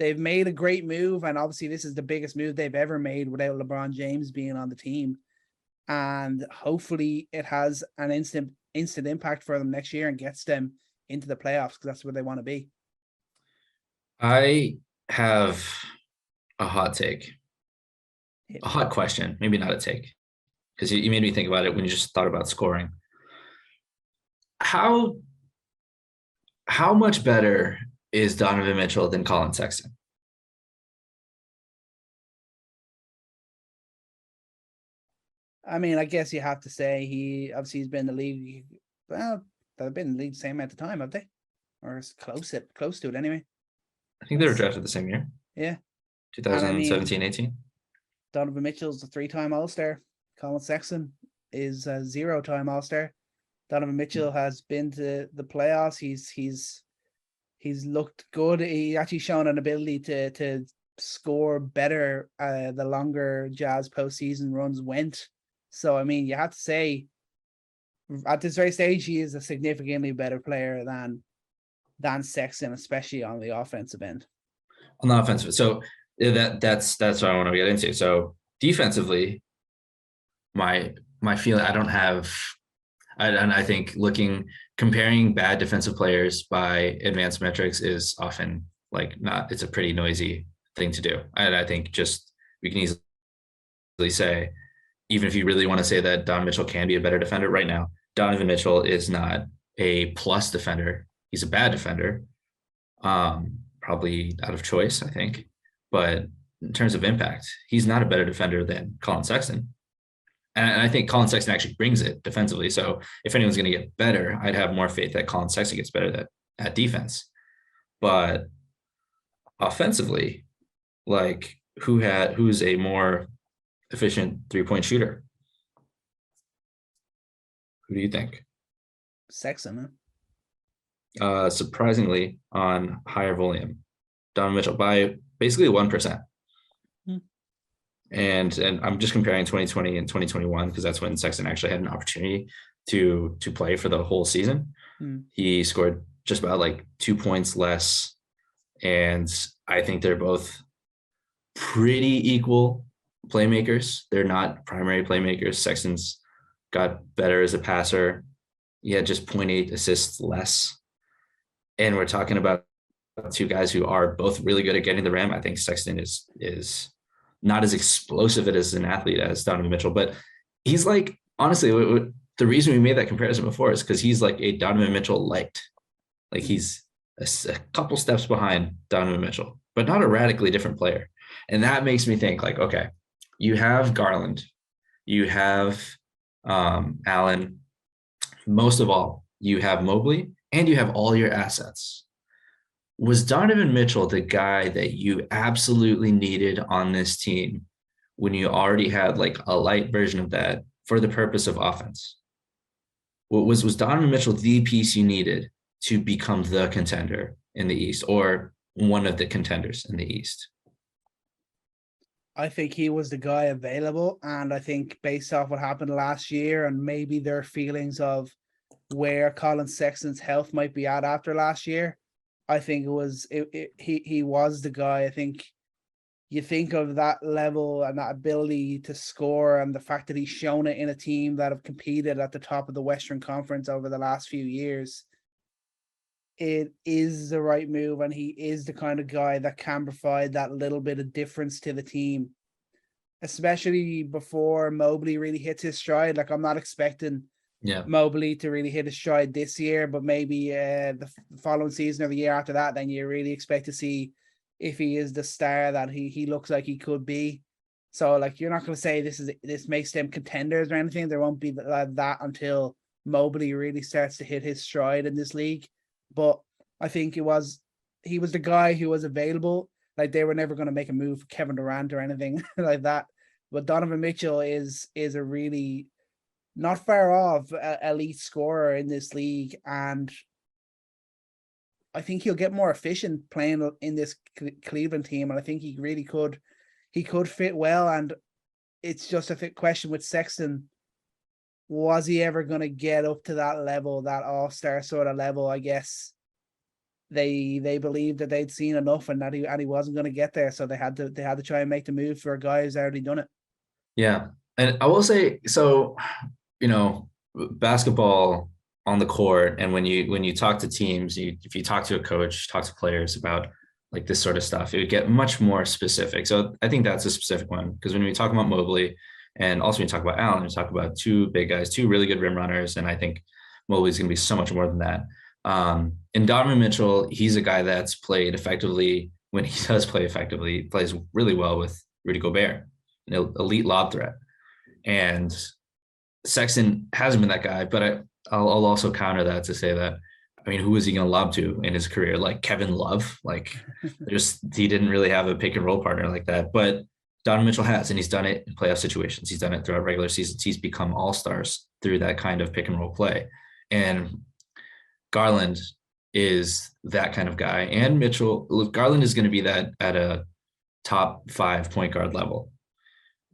they've made a great move, and obviously this is the biggest move they've ever made without LeBron James being on the team. And hopefully it has an instant impact for them next year and gets them into the playoffs, because that's where they want to be. I have a hot take, a hot question, maybe not a take, because you made me think about it when you just thought about scoring. How much better is Donovan Mitchell than Colin Sexton? I mean, I guess you have to say he's been in the league. Well, they've been in the league the same amount of time, have they? Or it's close to it anyway. I think they were drafted the same year. Yeah. 2017, 18. Donovan Mitchell's a 3-time All-Star. Colin Sexton is a 0-time All-Star. Donovan Mitchell has been to the playoffs. He's looked good. He actually shown an ability to score better the longer Jazz postseason runs went. So, I mean, you have to say, at this very stage, he is a significantly better player than Sexton, especially on the offensive end. On the offensive, so that's what I want to get into. So defensively, my feeling, I don't have. I think comparing bad defensive players by advanced metrics is often it's a pretty noisy thing to do. And I think just we can easily say, even if you really want to say that Donovan Mitchell can be a better defender right now, Donovan Mitchell is not a plus defender. He's a bad defender, probably out of choice, I think. But in terms of impact, he's not a better defender than Colin Sexton. And I think Colin Sexton actually brings it defensively. So if anyone's going to get better, I'd have more faith that Colin Sexton gets better at defense. But offensively, who's a more efficient 3-point shooter? Who do you think? Sexton, surprisingly, on higher volume, Donovan Mitchell by basically 1%. And I'm just comparing 2020 and 2021 because that's when Sexton actually had an opportunity to play for the whole season. He scored just about 2 points less, and I think they're both pretty equal playmakers. They're not primary playmakers. Sexton's got better as a passer. He had just 0.8 assists less, and we're talking about two guys who are both really good at getting the rim. I think Sexton is not as explosive as an athlete as Donovan Mitchell, but he's honestly, the reason we made that comparison before is because he's a Donovan Mitchell light. He's a couple steps behind Donovan Mitchell, but not a radically different player. And that makes me think okay, you have Garland, you have Allen, most of all, you have Mobley, and you have all your assets. Was Donovan Mitchell the guy that you absolutely needed on this team when you already had a light version of that for the purpose of offense? Was Donovan Mitchell the piece you needed to become the contender in the East, or one of the contenders in the East? I think he was the guy available, and I think based off what happened last year and maybe their feelings of where Colin Sexton's health might be at after last year, I think he was the guy. I think you think of that level and that ability to score, and the fact that he's shown it in a team that have competed at the top of the Western Conference over the last few years. It is the right move, and he is the kind of guy that can provide that little bit of difference to the team, especially before Mobley really hits his stride. I'm not expecting Mobley to really hit his stride this year, but maybe the following season or the year after that, then you really expect to see if he is the star that he looks like he could be. So you're not going to say this makes them contenders or anything. There won't be that until Mobley really starts to hit his stride in this league. But I think he was the guy who was available. They were never going to make a move for Kevin Durant or anything like that. But Donovan Mitchell is a really not far off elite scorer in this league, and I think he'll get more efficient playing in this Cleveland team, and I think he really could fit well. And it's just a question with Sexton. Was he ever going to get up to that level, that all-star sort of level? I guess they believed that they'd seen enough and that he wasn't going to get there, so they had to try and make the move for a guy who's already done it. Yeah, and I will say, so basketball on the court, and when you talk to teams, if you talk to a coach, talk to players about like this sort of stuff, it would get much more specific. So I think that's a specific one, because when we talk about Mobley, and also when you talk about Allen, you talk about two big guys, two really good rim runners, and I think Mobley's going to be so much more than that. And Donovan Mitchell, he's a guy that's played effectively. When he does play effectively, he plays really well with Rudy Gobert, an elite lob threat. And Sexton hasn't been that guy, but I'll also counter that to say that, I mean, who is he going to lob to in his career? Like Kevin Love? Like he didn't really have a pick and roll partner like that. But Donovan Mitchell has, and he's done it in playoff situations. He's done it throughout regular seasons. He's become all-stars through that kind of pick and roll play. And Garland is that kind of guy. And Mitchell, look, Garland is going to be that at a top 5 point guard level.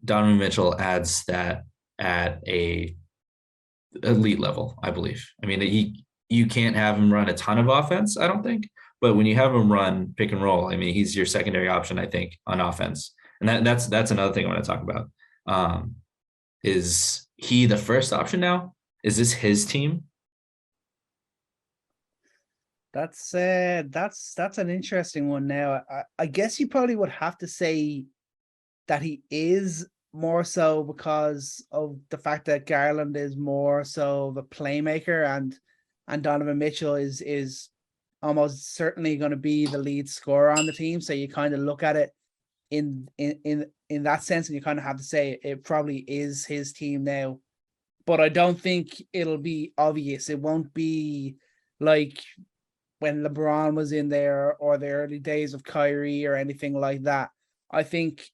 Donovan Mitchell adds that at a elite level, I believe. I mean, you can't have him run a ton of offense, I don't think. But when you have him run pick and roll, I mean, he's your secondary option, I think, on offense. And that's another thing I want to talk about. Is he the first option now? Is this his team? That's an interesting one. Now, I guess you probably would have to say that he is, more so because of the fact that Garland is more so the playmaker, and Donovan Mitchell is almost certainly going to be the lead scorer on the team. So you kind of look at it in that sense, and you kind of have to say it probably is his team now. But I don't think it'll be obvious. It won't be like when LeBron was in there, or the early days of Kyrie, or anything like that. I think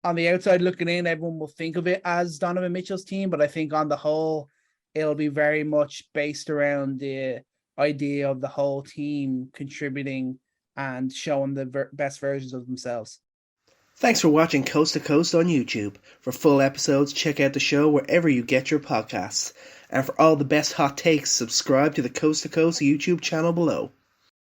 on the outside looking in, everyone will think of it as Donovan Mitchell's team, but I think on the whole, it'll be very much based around the idea of the whole team contributing and showing the best versions of themselves. Thanks for watching Coast to Coast on YouTube. For full episodes, check out the show wherever you get your podcasts. And for all the best hot takes, subscribe to the Coast to Coast YouTube channel below.